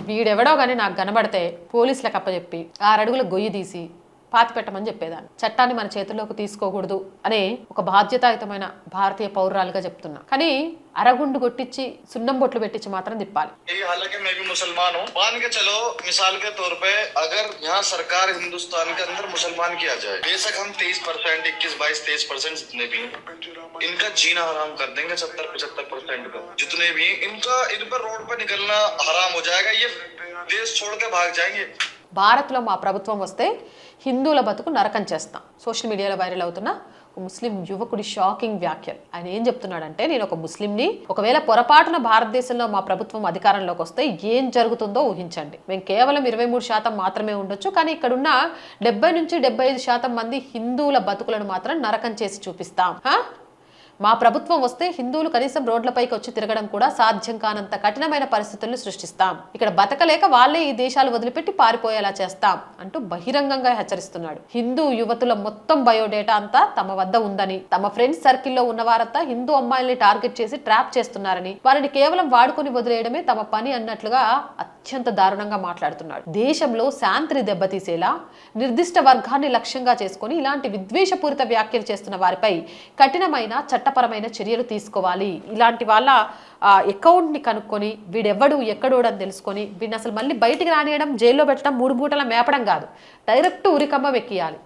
వీడెవడో గానీ నాకు కనబడితే పోలీసులకు అప్పచెప్పి 6 అడుగుల గొయ్యి తీసి పాతి పెట్టమని చెప్పేదాన్ని. చట్టాన్ని మన చేతుల్లోకి తీసుకోకూడదు అనే ఒక బాధ్యతాయుతమైన భారతీయ పౌరురాలుగా చెప్తున్నా. కానీ అరగుండు కొట్టించి సున్నం బొట్లు పెట్టించి మాత్రం తిప్పాలి. हालांकि मैं भी मुसलमान हूँ, मान के चलो मिसाल के तौर पे अगर यहाँ सरकार हिंदुस्तान के अंदर मुसलमान किया जाए, बेशक हम 23%, 21, 22, 23% जितने भी इनका जीना हराम कर देंगे, 70-75% का जितने भी इनका इन पर रोड पर निकलना हराम हो जाएगा, ये देश छोड़ के भाग जाएंगे. భారత్లో మా ప్రభుత్వం వస్తే హిందువుల బతుకు నరకం చేస్తాం. సోషల్ మీడియాలో వైరల్ అవుతున్న ముస్లిం యువకుడి షాకింగ్ వ్యాఖ్యలు. ఆయన ఏం చెప్తున్నాడంటే, నేను ఒక ముస్లింని, ఒకవేళ పొరపాటున భారతదేశంలో మా ప్రభుత్వం అధికారంలోకి వస్తే ఏం జరుగుతుందో ఊహించండి. మేము కేవలం 23% మాత్రమే ఉండొచ్చు, కానీ ఇక్కడున్న 70-75% మంది హిందువుల బతుకులను మాత్రం నరకం చేసి చూపిస్తాం. మా ప్రభుత్వం వస్తే హిందువులు కనీసం రోడ్లపైకి వచ్చి తిరగడం కూడా సాధ్యం కానంత కఠినమైన పరిస్థితులను సృష్టిస్తాం. ఇక్కడ బతకలేక వాళ్ళే ఈ దేశాలు వదిలిపెట్టి పారిపోయేలా చేస్తాం అంటూ బహిరంగంగా హెచ్చరిస్తున్నాడు. హిందూ యువతుల మొత్తం బయోడేటా అంతా తమ వద్ద ఉందని, తమ ఫ్రెండ్స్ సర్కిల్లో ఉన్నవారంతా హిందూ అమ్మాయిల్ని టార్గెట్ చేసి ట్రాప్ చేస్తున్నారని, వారిని కేవలం వాడుకొని వదిలేయడమే తమ పని అన్నట్లుగా అత్యంత దారుణంగా మాట్లాడుతున్నాడు. దేశంలో శాంతిని దెబ్బతీసేలా నిర్దిష్ట వర్గాన్ని లక్ష్యంగా చేసుకుని ఇలాంటి విద్వేషపూరిత వ్యాఖ్యలు చేస్తున్న వారిపై కఠినమైన చట్టపరమైన చర్యలు తీసుకోవాలి. ఇలాంటి వాళ్ళ అకౌంట్ని కనుక్కొని వీడెవ్వడు ఎక్కడోడని తెలుసుకొని వీడిని అసలు మళ్ళీ బయటికి రానియడం, జైల్లో పెట్టడం, 3 పూటల మేపడం కాదు, డైరెక్ట్ ఉరికమ్మ వెక్కియాలి.